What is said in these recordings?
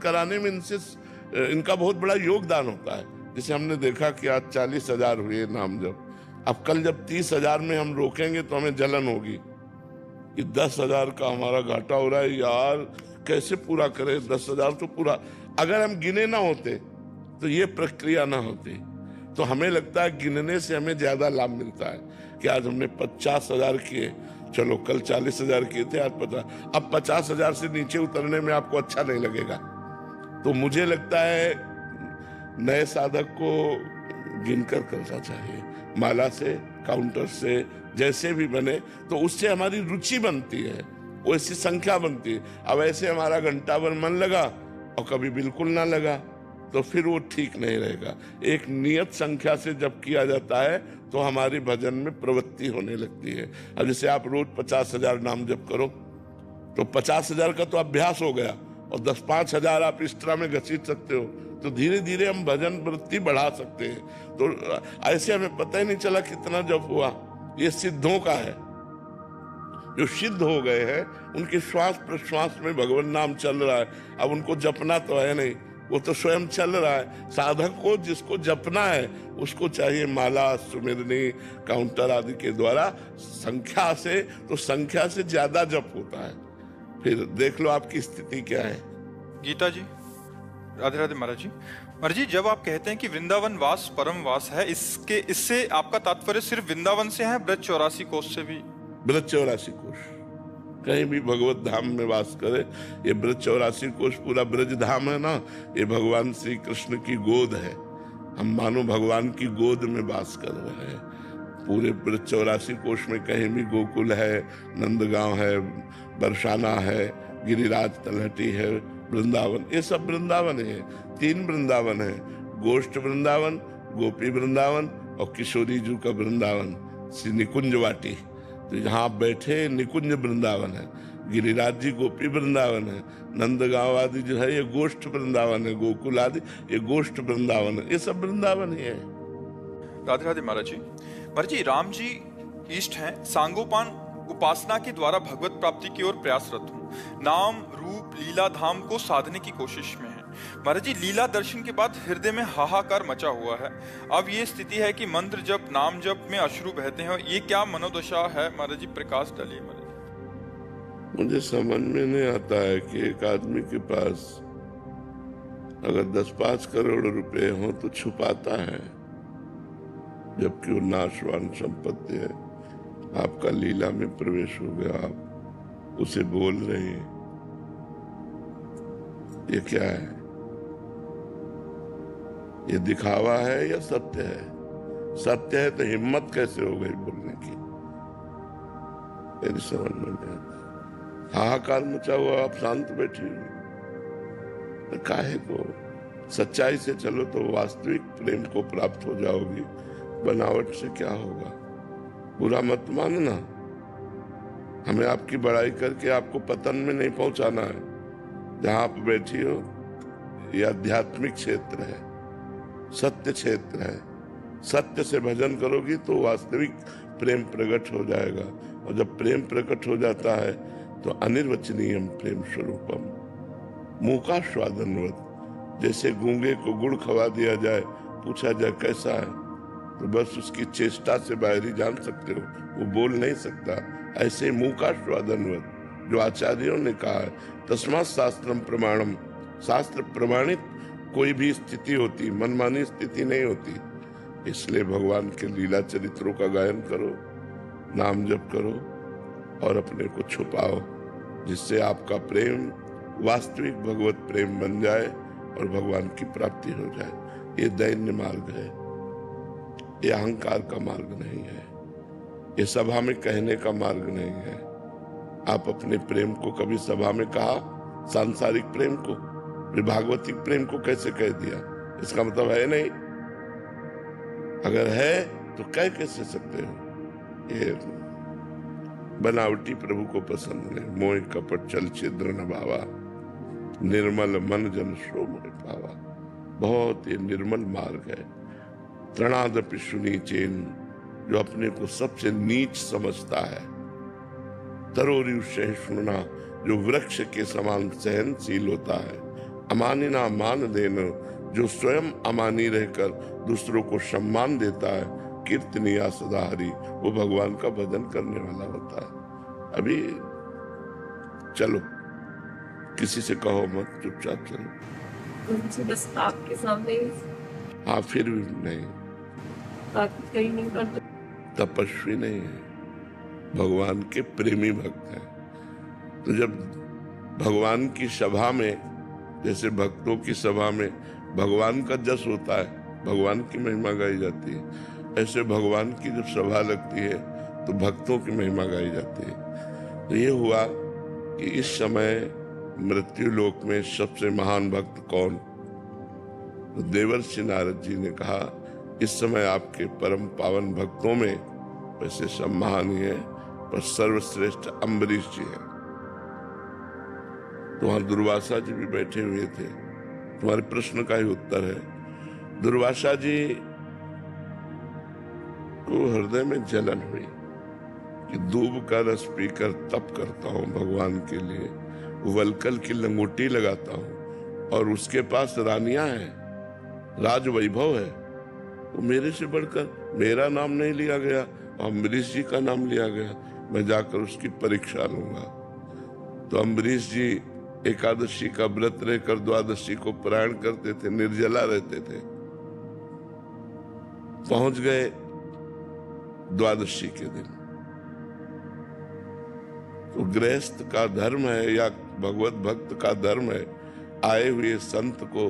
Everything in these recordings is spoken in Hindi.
कराने में इनका बहुत बड़ा योगदान होता है। जैसे हमने देखा कि आज 40,000 हुए नाम जप, अब कल जब 30,000 में हम रोकेंगे तो हमें जलन होगी कि 10,000 का हमारा घाटा हो रहा है यार, कैसे पूरा करें 10,000 तो पूरा। अगर हम गिने ना होते तो ये प्रक्रिया ना होती। तो हमें लगता है गिनने से हमें ज्यादा लाभ मिलता है कि आज हमने 50,000 किए, चलो कल 40,000 किए थे, आज 50। अब 50,000 से नीचे उतरने में आपको अच्छा नहीं लगेगा। तो मुझे लगता है नए साधक को गिनकर करना चाहिए, माला से, काउंटर से, जैसे भी बने, तो उससे हमारी रुचि बनती है, वैसी संख्या बनती है। अब ऐसे हमारा घंटा भर मन लगा और कभी बिल्कुल ना लगा तो फिर वो ठीक नहीं रहेगा। एक नियत संख्या से जब किया जाता है तो हमारी भजन में प्रवृत्ति होने लगती है। अब जैसे आप रोज 50,000 नाम जप करो तो 50,000 का तो अभ्यास हो गया, और 10-5,000 आप इस तरह में घसीट सकते हो, तो धीरे धीरे हम भजन वृत्ति बढ़ा सकते हैं। तो ऐसे हमें पता ही नहीं चला कितना जप हुआ। ये सिद्धों का है, जो सिद्ध हो गए हैं उनके श्वास प्रश्वास में भगवान नाम चल रहा है। अब उनको जपना तो है नहीं, वो तो स्वयं चल रहा है। साधक को जिसको जपना है उसको चाहिए माला, सुमिरनी, काउंटर आदि के द्वारा संख्या से, तो संख्या से ज्यादा जप होता है। फिर देख लो आपकी स्थिति क्या है। गीता जी, राधे राधे महाराज जी। महाराज जी, जब आप कहते हैं कि वृंदावन वास परम वास है, इससे आपका तात्पर्य सिर्फ वृंदावन से है, ब्रज 84 कोष से भी? ब्रज 84 कोष, कहीं भी भगवत धाम में वास करे। ये ब्रज 84 कोष पूरा ब्रज धाम है ना, ये भगवान श्री कृष्ण की गोद है। हम मानो भगवान की गोद में वास कर रहे हैं। पूरे ब्रज 84 कोष में कहीं भी गोकुल है, नंदगांव है, बरसाना है, गिरिराज तलहटी है, वृंदावन, ये सब वृंदावन है। 3 वृंदावन है, गोष्ठ वृंदावन, गोपी वृंदावन और किशोरी जी का वृंदावन श्री निकुंज वाटी। तो यहाँ आप बैठे निकुंज वृंदावन है, गिरिराज जी गोपी वृंदावन है, नंदगांव आदि जो है ये गोष्ठ वृंदावन है, गोकुल आदि ये गोष्ठ वृंदावन है, ये सब वृंदावन ही है। राधे राधे महाराज जी। महाराज जी, राम जी इष्ट हैं, सांगोपान उपासना के द्वारा भगवत प्राप्ति की ओर प्रयासरत हूँ। नाम रूप लीला धाम को साधने की कोशिश में है। महाराज जी, लीला दर्शन के बाद हृदय में हाहाकार मचा हुआ है। अब ये स्थिति है कि मंत्र जप, नाम जप में अश्रु बहते हैं। ये क्या मनोदशा है महाराज जी? प्रकाश डालिए महाराज जी। मुझे समझ में नहीं आता है कि एक आदमी के पास अगर 10-5 करोड़ रुपए हो तो छुपाता है, जबकि वो नाशवान संपत्ति है। आपका लीला में प्रवेश हो गया, आप उसे बोल रहे हैं, ये क्या है? ये दिखावा है या सत्य है? सत्य है तो हिम्मत कैसे हो गई बोलने की? मेरी समझ में नहीं आता। हाहाकार मचा हुआ, आप शांत बैठी हुई, काहे को? सच्चाई से चलो तो वास्तविक प्रेम को प्राप्त हो जाओगी। बनावट से क्या होगा? बुरा मत मानना। हमें आपकी बड़ाई करके आपको पतन में नहीं पहुंचाना है। जहां आप बैठी हो ये आध्यात्मिक क्षेत्र है, सत्य क्षेत्र है। सत्य से भजन करोगी तो वास्तविक प्रेम प्रकट हो जाएगा, और जब प्रेम प्रकट हो जाता है तो अनिर्वचनीयम प्रेम स्वरूपम मूकास्वादनवत। जैसे गूंगे को गुड़ खवा दिया जाए, पूछा जाए कैसा है, तो बस उसकी चेष्टा से बाहर ही जान सकते हो, वो बोल नहीं सकता। ऐसे मूकास्वादनवत जो आचार्यों ने कहा है, तस्मात् शास्त्रम प्रमाणम, शास्त्र प्रमाणित कोई भी स्थिति होती, मनमानी स्थिति नहीं होती। इसलिए भगवान के लीला चरित्रों का गायन करो, नाम जप करो और अपने को छुपाओ, जिससे आपका प्रेम वास्तविक भगवत प्रेम बन जाए और भगवान की प्राप्ति हो जाए। ये दैन्य मार्ग है, ये अहंकार का मार्ग नहीं है, ये सभा में कहने का मार्ग नहीं है। आप अपने प्रेम को कभी सभा में कहा? सांसारिक प्रेम को, भागवतिक प्रेम को कैसे कह दिया? इसका मतलब है नहीं। अगर है तो कह कैसे सकते हो? ये बनावटी प्रभु को पसंद नहीं। मोह कपट चल छिद्र न भावा, निर्मल मन जन सो मोह पावा। बहुत ये निर्मल मार्ग है। तृणादपि सुनीचेन, जो अपने को सबसे नीच समझता है। तरोरि सहिष्णुना, जो वृक्ष के समान सहनशील होता है। अमानी ना मान देना, जो स्वयं अमानी रहकर दूसरों को सम्मान देता है, कीर्तनिया सदा हरि, वो भगवान का भजन करने वाला होता है। अभी चलो, किसी से कहो मत, चुपचाप चलो। मुझे बस आपके सामने हाँ, फिर भी नहीं, ताकत कहीं नहीं करते। तपस्वी नहीं है, भगवान के प्रेमी भक्त हैं। तो जब भगवान की सभा में, जैसे भक्तों की सभा में भगवान का जस होता है, भगवान की महिमा गाई जाती है, ऐसे भगवान की जब सभा लगती है तो भक्तों की महिमा गाई जाती है। तो ये हुआ कि इस समय मृत्यु लोक में सबसे महान भक्त कौन? तो देवर्षि नारद जी ने कहा, इस समय आपके परम पावन भक्तों में वैसे सब महान ही है, पर सर्वश्रेष्ठ अम्बरीश जी हैं। तो वहां दुर्वासा जी भी बैठे हुए थे। तुम्हारे प्रश्न का ही उत्तर है, दुर्वासा जी को हृदय में जलन हुई कि दूब का रस पीकर तप करता हूं भगवान के लिए, वलकल की लंगोटी लगाता हूं और उसके पास रानियां हैं, राज वैभव है, वो मेरे से बढ़कर मेरा नाम नहीं लिया गया, अम्बरीश जी का नाम लिया गया, मैं जाकर उसकी परीक्षा लूंगा। तो अम्बरीश जी एकादशी का व्रत रहकर द्वादशी को पारायण करते थे, निर्जला रहते थे। पहुंच गए द्वादशी के दिन। तो गृहस्थ का धर्म है या भगवत भक्त का धर्म है, आए हुए संत को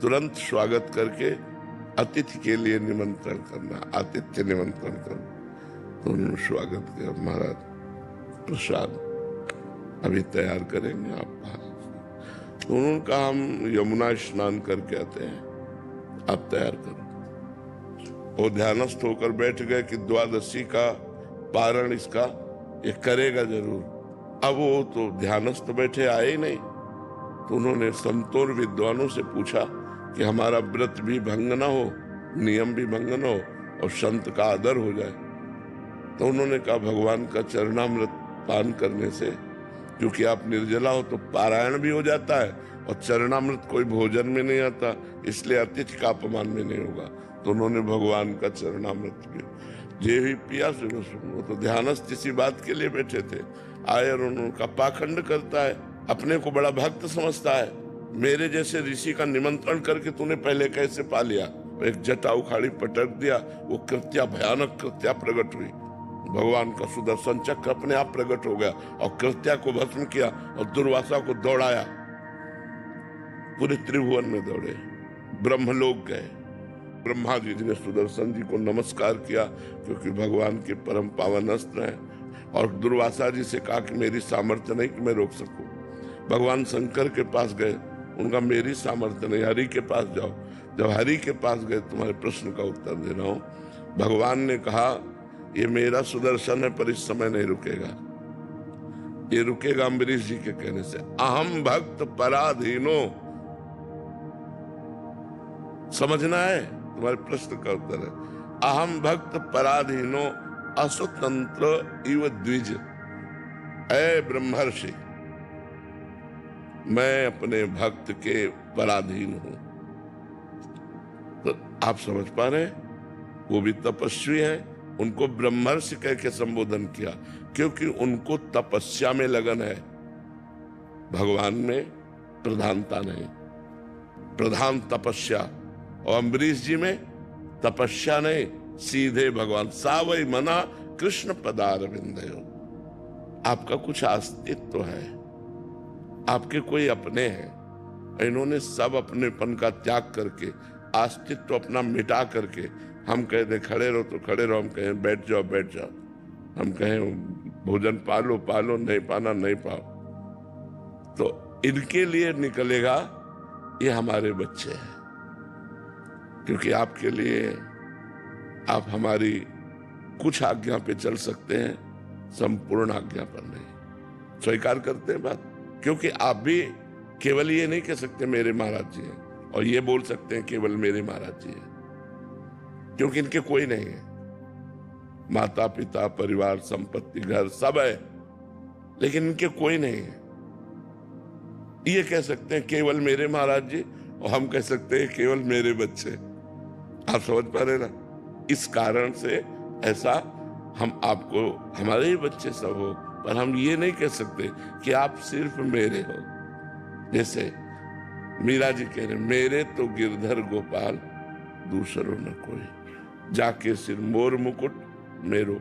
तुरंत स्वागत करके अतिथि के लिए निमंत्रण करना, आतिथ्य निमंत्रण करना। तो उन्होंने स्वागत किया, महाराज प्रसाद अभी तैयार करेंगे आप? तो उन्होंने कहा, हम यमुना स्नान करके आते हैं, आप तैयार करो। वो ध्यानस्थ होकर बैठ गए कि द्वादशी का पारण इसका ये करेगा जरूर। अब वो तो ध्यानस्थ बैठे, आए ही नहीं। तो उन्होंने संतों विद्वानों से पूछा कि हमारा व्रत भी भंग ना हो, नियम भी भंग ना हो और संत का आदर हो जाए। तो उन्होंने कहा, भगवान का चरणामृत पान करने से, क्योंकि आप निर्जला हो तो पारायण भी हो जाता है और चरणामृत कोई भोजन में नहीं आता, इसलिए अतिथि का अपमान में नहीं होगा। तो उन्होंने भगवान का चरणामृत पिया। जे भी पिया सुनो सुनो, तो ध्यानस्थ इसी बात के लिए बैठे थे। आए और उन्होंने पाखंड करता है, अपने को बड़ा भक्त समझता है, मेरे जैसे ऋषि का निमंत्रण करके तूने पहले कैसे पा लिया? एक जटा उखाड़ी पटक दिया, वो कृत्या, भयानक कृत्या प्रकट हुई। भगवान का सुदर्शन चक्र अपने आप प्रकट हो गया और कृत्या को भस्म किया और दुर्वासा को दौड़ाया। पूरे त्रिभुवन में दौड़े, ब्रह्मलोक गए। ब्रह्मा जी ने सुदर्शन जी को नमस्कार किया, क्योंकि भगवान के परम पावन अस्त्र हैं। और दुर्वासा जी से कहा कि मेरी सामर्थ्य नहीं कि मैं रोक सकूं। भगवान शंकर के पास गए, उनका मेरी सामर्थ्य नहीं, हरि के पास जाओ। जब हरि के पास गए, तुम्हारे प्रश्न का उत्तर दे रहा हूं, भगवान ने कहा, ये मेरा सुदर्शन है पर इस समय नहीं रुकेगा, ये रुकेगा अम्बरीश जी के कहने से। अहम भक्त पराधीनो, समझना है, तुम्हारे प्रश्न का उत्तर है, अहम भक्त पराधीनो असुतंत्र इव द्विज। ऐ ब्रह्मर्षि, मैं अपने भक्त के पराधीन हूं। तो आप समझ पा रहे हैं, वो भी तपस्वी हैं, उनको ब्रह्मर्षि कह के संबोधन किया, क्योंकि उनको तपस्या में लगन है, भगवान में प्रधानता नहीं, प्रधान तपस्या। और अम्बरीश जी में तपस्या नहीं, सीधे भगवान। सावई मना कृष्ण पदारविंदयो, आपका कुछ अस्तित्व है, आपके कोई अपने हैं। इन्होंने सब अपनेपन का त्याग करके, अस्तित्व अपना मिटा करके, हम कह दे खड़े रहो तो खड़े रहो, हम कहें बैठ जाओ बैठ जाओ, हम कहें भोजन पालो पालो, नहीं पाना नहीं पाओ, तो इनके लिए निकलेगा ये हमारे बच्चे हैं। क्योंकि आपके लिए, आप हमारी कुछ आज्ञा पे चल सकते हैं, संपूर्ण आज्ञा पर नहीं। स्वीकार करते हैं बात? क्योंकि आप भी केवल ये नहीं कह सकते मेरे महाराज जी हैं, और ये बोल सकते हैं केवल मेरे महाराज जी हैं, क्योंकि इनके कोई नहीं है। माता पिता परिवार संपत्ति घर सब है, लेकिन इनके कोई नहीं है। ये कह सकते हैं केवल मेरे महाराज जी, और हम कह सकते हैं केवल मेरे बच्चे। आप समझ पा रहे ना? इस कारण से ऐसा हम आपको, हमारे ही बच्चे सब हो, पर हम ये नहीं कह सकते कि आप सिर्फ मेरे हो। जैसे मीरा जी कह रहे, मेरे तो गिरधर गोपाल दूसरों न कोई, जाके सिर मोर मुकुट मेरो